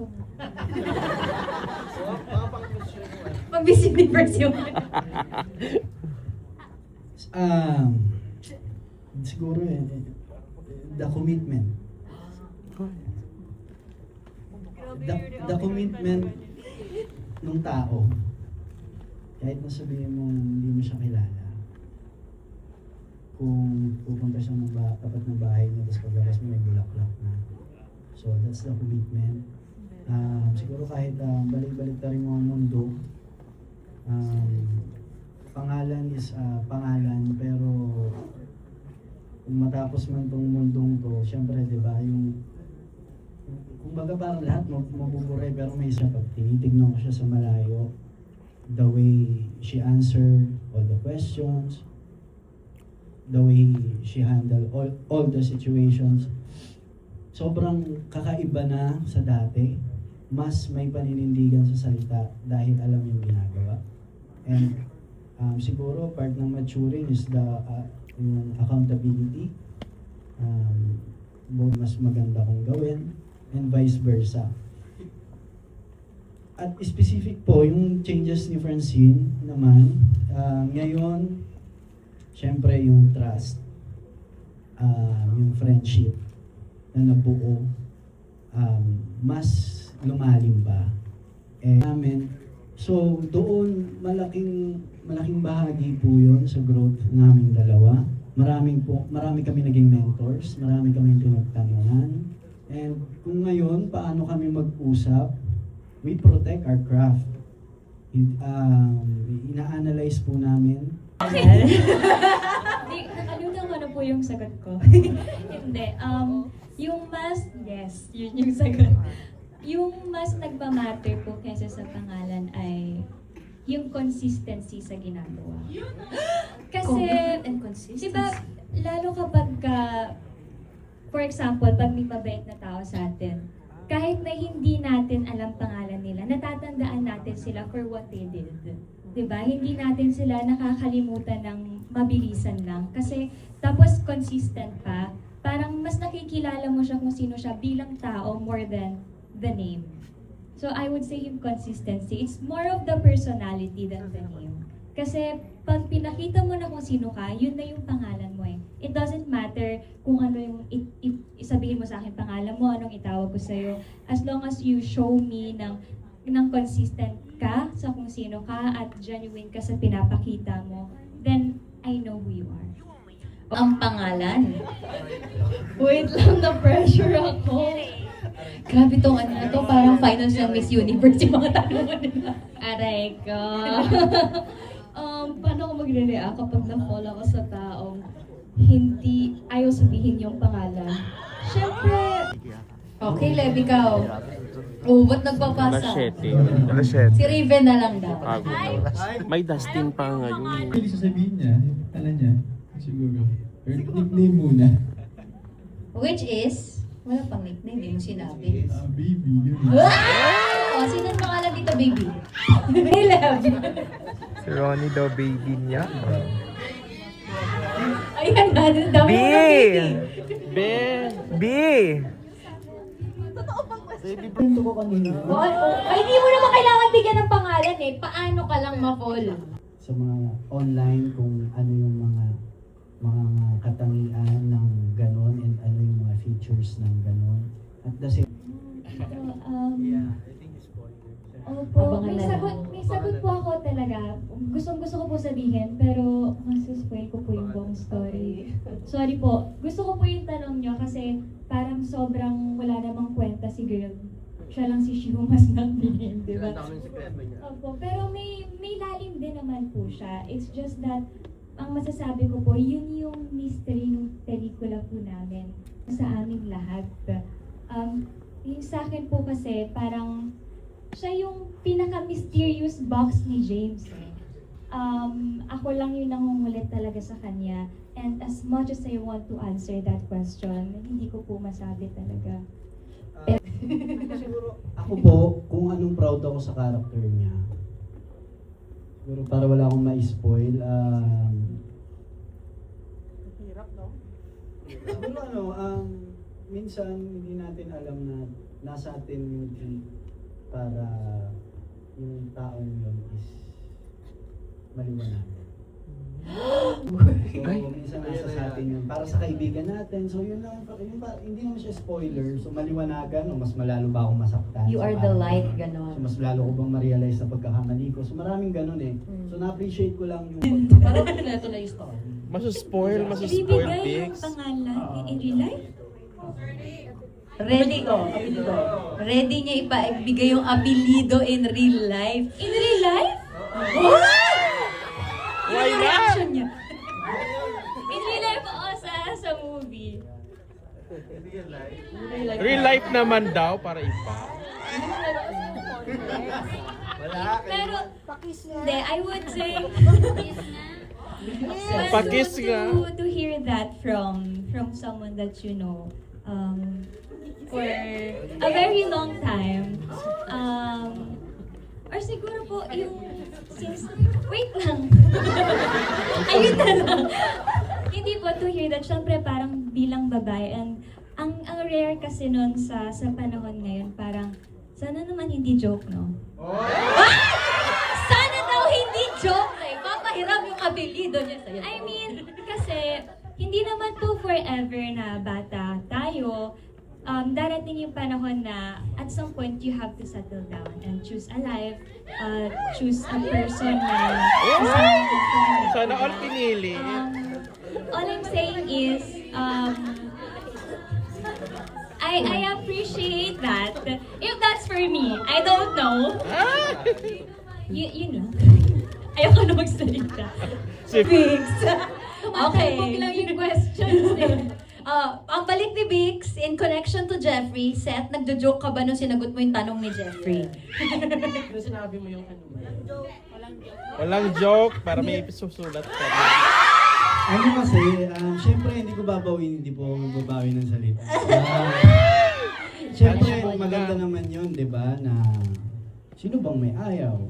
ko. So, pang question mo eh. Pag Miss Universe yung... Siguro the commitment. The commitment ng tao. Kahit na sabihin mo hindi mo siya kilala. Kung pupunta siya tapat ng bahay niya, tapos paglabas mo may bulaklak na. So that's the commitment. Siguro kahit balik-balik na rin mo ang mundo, pangalan is pangalan, pero kung matapos man tong mundong to, syempre, di ba, kumbaga parang lahat mabuburay, pero may isa pag tinitignan ko siya sa malayo, the way she answered all the questions, the way she handled all the situations, sobrang kakaiba na sa dati. Mas may paninindigan sa salita dahil alam yung ginagawa. And siguro part ng maturing is yung accountability. Both mas maganda kong gawin and vice versa. At specific po, yung changes ni Francine naman, ngayon, syempre yung trust, yung friendship na nabuo, mas lumalim ba. So doon, malaking bahagi po yun sa growth naming dalawa. Marami kami naging mentors, marami kami pinagtanungan. And kung ngayon, paano kami mag-usap, we protect our craft. Ina-analyze po namin. Nakalimutan ko na po yung sagot ko. Hindi. Yung mas, yes, yun yung sagot. Yung mas nagmamatter po kaysa sa pangalan ay yung consistency sa ginagawa. Kasi, and consistency. diba, lalo kapag, for example, pag may mabait na tao sa atin, kahit na hindi natin alam pangalan nila, natatandaan natin sila for what they did. Diba? Hindi natin sila nakakalimutan ng mabilisan lang. Kasi, tapos consistent pa, parang mas nakikilala mo siya kung sino siya bilang tao more than the name. So I would say yung consistency, it's more of the personality than the name. Kasi pag pinakita mo na kung sino ka, yun na yung pangalan mo eh. It doesn't matter kung ano yung isabihin mo sa akin pangalan mo, anong itawag ko sa'yo. As long as you show me ng consistent ka sa kung sino ka at genuine ka sa pinapakita mo, then I know who you are. Ang pangalan. Wait lang, na-pressure ako. Grabe tong ano na to, parang finals ng Miss Universe yung mga tanong nila. Aray ko. Paano ko magre-react kapag na-fall ako sa taong hindi ayaw sabihin yung pangalan? Siyempre, Okay, Lev, ikaw. Oh, ba't nagpapasa? Rashete. Si Raven na lang daw. May Dustin pa ngayon. Pwede sasabihin niya, alam niya, siguro. Or nickname muna. Which is, wala pang nickname, hindi mo sinabi. Baby, yun. Oh, sino ang pangalan dito, baby? Hey, Lev. Si Ronnie daw baby niya. Ayan na, dami B! mo na baby. B! Kwento ko kanina. Ay, hindi mo naman kailangan bigyan ng pangalan eh. Paano ka lang ma-fall? Sa mga online kung ano yung mga katangian ng ganon and ano yung mga features ng ganon. At the same I think it's spoiler. opo, Abangan na lang. may sagot po ako talaga. Gusto ko po sabihin, pero masuspoil ko po yung buong story. Sorry po. Gusto ko po yung tanong nyo kasi parang sobrang wala namang kwenta si girl. Siya lang si Shiumas ng bigin, di ba? Ang daming sekreto niya. Opo, pero may lalim din naman po siya. It's just that, ang masasabi ko po, yun yung mystery ng pelikula po namin sa aming lahat. Yung sa akin po kasi, parang siya yung pinaka-mysterious box ni James. Ako lang yung nangungulit talaga sa kanya. And as much as I want to answer that question, hindi ko po masabi talaga. siguro ako po, kung anong proud ako sa character niya. Siguro para wala akong ma-spoil, Hirap, no? siguro minsan hindi natin alam na nasa atin yung key para yung taong yun is maliwanagan. So, minsan nasa sa atin yun. Para sa kaibigan natin. So, yun lang. Hindi naman siya spoiler. So, maliwanagan. O mas malalo ba akong masaktan? You So, are the parang light, ganon. ganon. So, mas lalo ko bang ma-realize na pagkakamali ko. So, maraming ganon eh. So, na-appreciate ko lang yung... Parang ito na yung story. Masuspoil, Ibibigay yung Bix. pangalan in real life? Ready Ready niya ipaibigay yung apelido in real life. In real life? Why Yung not? reaction niya. In real life o sa movie? Real life naman daw para iba. Pero, hindi, I would say, Pakis nga. to hear that from someone that you know for a very long time. Or siguro po yung since wait lang. Ayun na lang. Hindi po to hear that syempre parang bilang babae and ang rare kasi nun sa panahon ngayon parang sana naman hindi joke, no? Sana daw hindi joke eh. Papahiram yung apelido niya sa'yo. I mean, kasi hindi naman po forever na bata tayo. Darating yung panahon na at some point you have to settle down and choose a life, choose a person na Sana all pinili. all I'm saying is, I appreciate that. If that's for me, I don't know. Yun lang. Ayoko na magsalita. Bix. Okay. Huwag lang yung questions eh. Ang balik ni Bix, in connection to Jeffrey, Seth, nagjo-joke ka ba nung sinagot mo yung tanong ni Jeffrey? Pero sinabi mo yung kanina. Walang joke para may susulat ka. Ano kasi, syempre hindi ko babawin, hindi po ako magbabawi ng salita. Syempre, maganda naman yun, di ba, na sino bang may ayaw?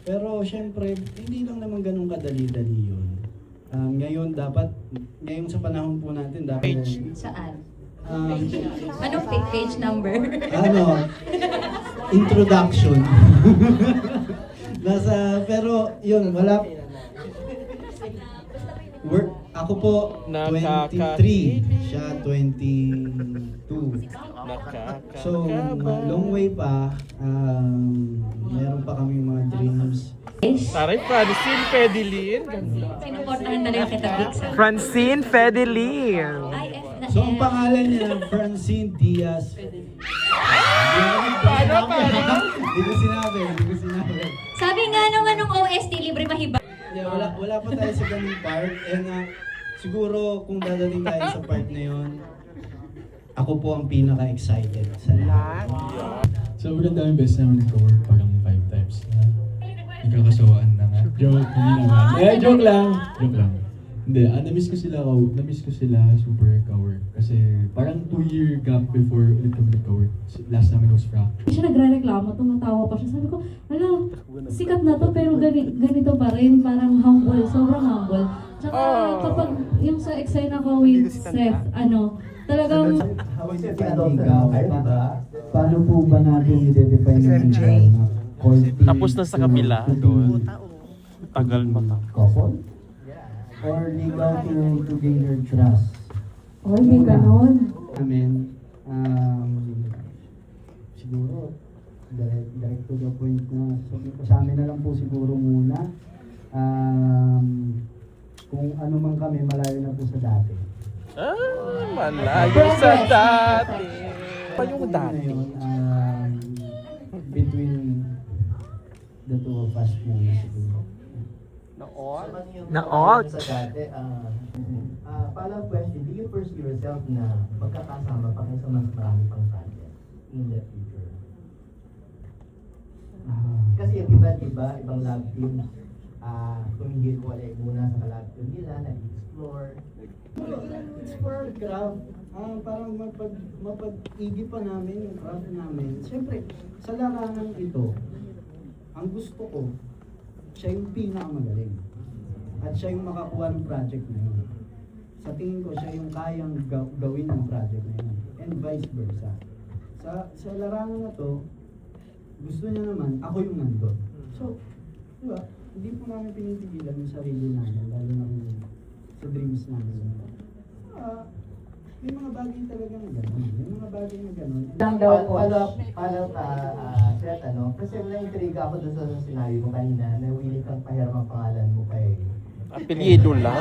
Pero syempre, hindi lang naman ganun kadali-dali yun. Ngayon sa panahon po natin, dapat... Page. Saan? Anong Anong page number? Introduction. Pero yun, wala... Ako po, 23. Siya, 22. So, long way pa. Meron pa kaming mga dreams. Taray, Francine Fedelin. Sinuportahan talaga kita, Bix. Francine Fedelin. IF na So, ang F. pangalan niya, Francine Diaz. Paano? Hindi ko sinabi. Sabi nga naman nung OST, libre mahiba. Yeah, wala pa tayo sa ganung part. And siguro kung dadating tayo sa part na yun, ako po ang pinaka-excited sa lahat. Sobrang daming beses namin nag-work, parang 5 times na nagkakasawaan na nga. Joke, hindi naman. Joke lang. Hindi, na-miss ko sila super ka-work. Kasi parang 2-year gap before ulit kami nagka-work. Last namin was Fracture. Siya nagre-reklamo, tumatawa pa siya. Sabi ko, hala, sikat na to pero ganito pa rin. Parang humble, sobrang humble. Tsaka kapag yung sa eksena ko with Seth, talagang How is it ikaw? Paano po ba natin i-define yung ikaw na courting Tapos na sa kabila, to doon. be Tagal pa ta. couple? Or legal to gain your trust? oy, may ganon. Amen. Siguro, direct to the point na sa amin na lang po siguro muna. Kung ano man kami, malayo na po sa dati. Malayo sa dati. Pa yung dati. Ngayon, between the two of us muna siguro. Na-all? Sa dati, follow-up question, do you foresee yourself na magkakasama pa kayo sa mas marami pang project in the future? Kasi iba-iba, ibang lab teams, tumigil wala muna sa lab team nila, nag-explore. It's for craft. Parang mapag-igi pa namin yung craft namin. Siyempre, sa larangan ito, ang gusto ko, siya yung pinakamagaling. At siya yung makakuha ng project na yun. Sa tingin ko, siya yung kayang gawin ng project na yun. And vice versa. Sa larangan na to, gusto niya naman, ako yung nandun. So, di ba, hindi po namin pinipigilan yung sarili namin, lalo na kung sa dreams namin. May mga bagay talaga na gano'n. May mga bagay na gano'n. Follow Seth, ano? Kasi na-intriga ako doon sa sinabi mo kanina na willing kang pahiram ang pangalan mo kay Apelyido lang.